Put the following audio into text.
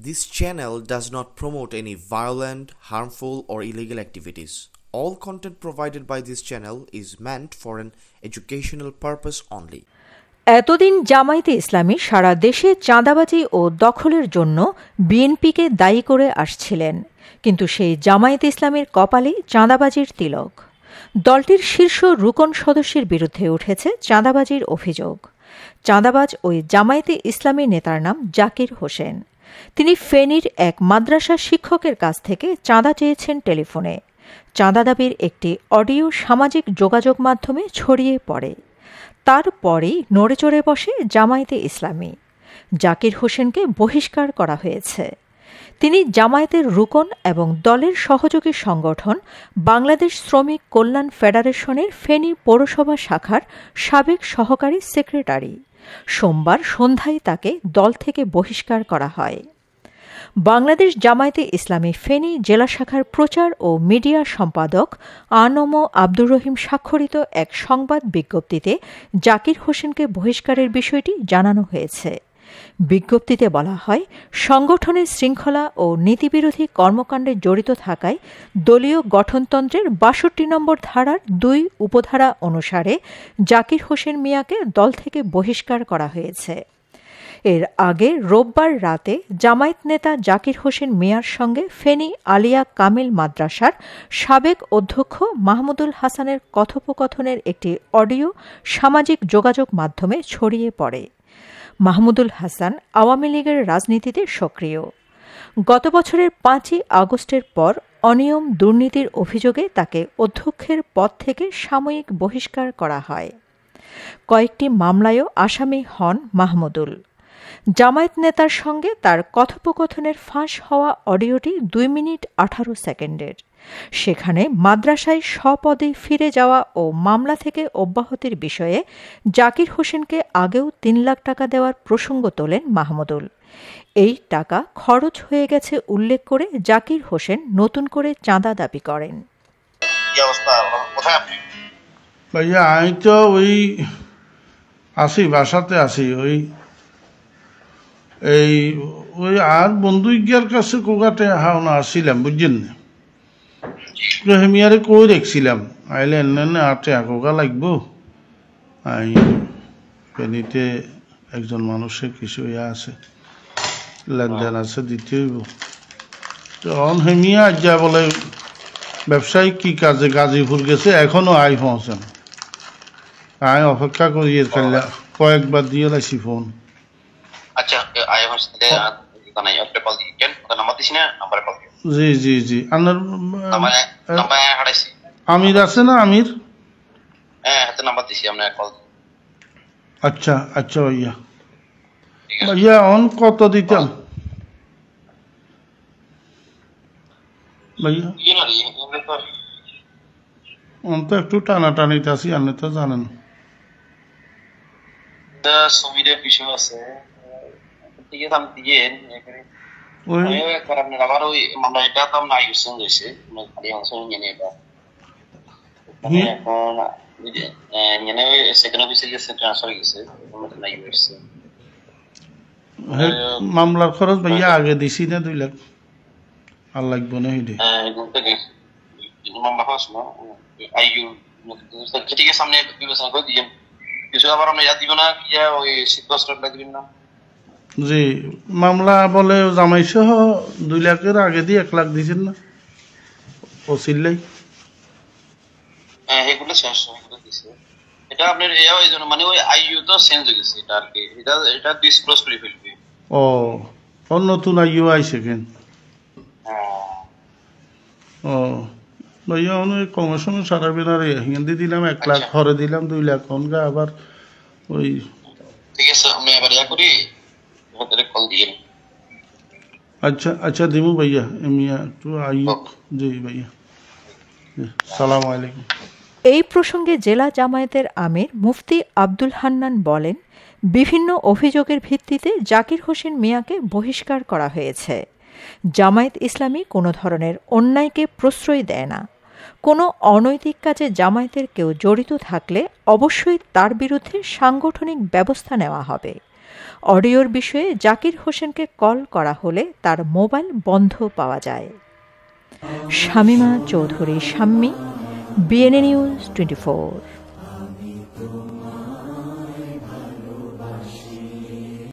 This channel does not promote any violent, harmful, or illegal activities. All content provided by this channel is meant for an educational purpose only. এতদিন জামায়াতে ইসলামী সারা দেশে চাঁদাবাজি ও দখলের জন্য বিএনপিকে দায়ী করে আসছিলেন, কিন্তু সেই জামায়াতে ইসলামীর কপালেই চাঁদাবাজির তিলক। দলটির শীর্ষ রুকন সদস্যের বিরুদ্ধে উঠেছে চাঁদাবাজির অভিযোগ। চাঁদাবাজ ওই জামায়াতে ইসলামী নেতার নাম জাকির হোসেন। তিনি ফেনীর এক মাদ্রাসা শিক্ষকের কাছ থেকে চাঁদা চেয়েছেন টেলিফোনে। চাঁদা দাবির একটি অডিও সামাজিক যোগাযোগ মাধ্যমে ছড়িয়ে পড়ে। তারপরেই নড়েচড়ে বসে জামায়াতে ইসলামী। জাকির হোসেনকে বহিষ্কার করা হয়েছে। তিনি জামায়াতের রুকন এবং দলের সহযোগী সংগঠন বাংলাদেশ শ্রমিক কল্যাণ ফেডারেশনের ফেনী পৌরসভা শাখার সাবেক সহকারী সেক্রেটারি। সোমবার সন্ধ্যায় তাকে দল থেকে বহিষ্কার করা হয়। বাংলাদেশ জামায়াতে ইসলামী ফেনী জেলা শাখার প্রচার ও মিডিয়া সম্পাদক আনম আব্দুর রহিম স্বাক্ষরিত এক সংবাদ বিজ্ঞপ্তিতে জাকির হোসেনকে বহিষ্কারের বিষয়টি জানানো হয়েছে। বিজ্ঞপ্তিতে বলা হয়, সংগঠনের শৃঙ্খলা ও নীতিবিরোধী কর্মকাণ্ডে জড়িত থাকায় দলীয় গঠনতন্ত্রের ৬২ নম্বর ধারার ২ উপধারা অনুসারে জাকির হোসেন মিয়াকে দল থেকে বহিষ্কার করা হয়েছে। এর আগে রোববার রাতে জামায়াত নেতা জাকির হোসেন মিয়ার সঙ্গে ফেনী আলিয়া কামিল মাদ্রাসার সাবেক অধ্যক্ষ মাহমুদুল হাসানের কথোপকথনের একটি অডিও সামাজিক যোগাযোগ মাধ্যমে ছড়িয়ে পড়ে। মাহমুদুল হাসান আওয়ামী লীগের রাজনীতিতে সক্রিয়। গত বছরের ৫ই আগস্টের পর অনিয়ম দুর্নীতির অভিযোগে তাকে অধ্যক্ষের পদ থেকে সাময়িক বহিষ্কার করা হয়। কয়েকটি মামলায়ও আসামি হন মাহমুদুল। জামায়াত নেতার সঙ্গে তার কথোপকথনের ফাঁস হওয়া অডিওটি ২ মিনিট ১৮ সেকেন্ডের। সেখানে মাদ্রাসায় স্বপদে ফিরে যাওয়া ও মামলা থেকে অব্যাহতির বিষয়ে জাকির হোসেনকে আগেও ৩ লাখ টাকা দেওয়ার প্রসঙ্গ তোলেন মাহমুদুল। এই টাকা খরচ হয়ে গেছে উল্লেখ করে জাকির হোসেন নতুন করে চাঁদা দাবি করেন। ভাইয়া আমি তো ওই আসি, বাসাতে আসি, ওই আর বন্ধু গিয়ার কাছে কোকাটে হাওনা আসছিলাম, বুঝছেন না? হেমিয়ারে কই রেখছিলাম, আইলে এনে আটে কোকা লাগবো। আই ফেনীতে একজন মানুষের কিছু আছে, লেনদেন আছে, দিতে হইব। তখন হেমিয়া যা বলে ব্যবসায়িক কি কাজে গাজীপুর গেছে, এখনো আই পৌঁছেন। আই অপেক্ষা করি কয়েকবার দিয়ে লাইছি ফোন। জি জি জি, আমির আছে না? আমির, আচ্ছা আচ্ছা ভাইয়া। ভাইয়া অন কত দিতাম ভাইয়া? অন তো একটু টানাটানিতে আছি, আপনি তো জানেন। সুবিধার বিষয় আছে, ঠিক আছে আমি দিয়ে আবার ওই মামলা এটা তো না ইউজ হয়েছে, খালি অংশ নিয়ে নেই এটা এখন নিয়ে সেকেন্ড অফিসে গেছে, ট্রান্সফার গেছে, না ইউজ। মামলার খরচ ভাইয়া আগে দিছি না ২ লাখ, আর লাগবো না? হেঁটে মামলা খরচ না আইইউ, ঠিক আছে সামনে বিবেচনা করে দিয়ে কিছু আবার আমরা দিব না, ইয়া ওই শীতবস্ত্র লাগবেন না। জি, মামলা বলে জামাই সহ ২ লাখের আগে দিয়ে ১ লাখ দিয়েছেন না ওসিল্লাই? হ্যাঁ, এগুলো শেষ, এগুলো দিছে। এটা আপনার এই জন্য মানে ওই আইইউ তো চেঞ্জ হয়ে গেছে, এটা আর কি এটা ডিসক্লোজ করে ফেলবে। ও নতুন আইইউ আইছে কেন? ও ভাইয়া অনেক কমিশন সারা বেনারে হিন্দি দিলাম ১ লাখ, ঘরে দিলাম ২ লাখ, অনগা আবার ওই। ঠিক আছে আমি এবার ইয়া করি, কল দিয়ে। আচ্ছা আচ্ছা দিমু ভাইয়া, এমিয়া একটু আইইউ। জি ভাইয়া, সালাম আলাইকুম। এই প্রসঙ্গে জেলা জামায়াতের আমির মুফতি আব্দুল হান্নান বলেন, বিভিন্ন অভিযোগের ভিত্তিতে জাকির হোসেন মিয়াকে বহিষ্কার করা হয়েছে। জামায়াত ইসলামী কোনো ধরনের অন্যায়কে প্রশ্রয় দেয় না। কোনো অনৈতিক কাজে জামায়াতের কেউ জড়িত থাকলে অবশ্যই তার বিরুদ্ধে সাংগঠনিক ব্যবস্থা নেওয়া হবে। অডিওর বিষয়ে জাকির হোসেনকে কল করা হলে তার মোবাইল বন্ধ পাওয়া যায়। Shamima Chowdhury Shammi, BNA news 24।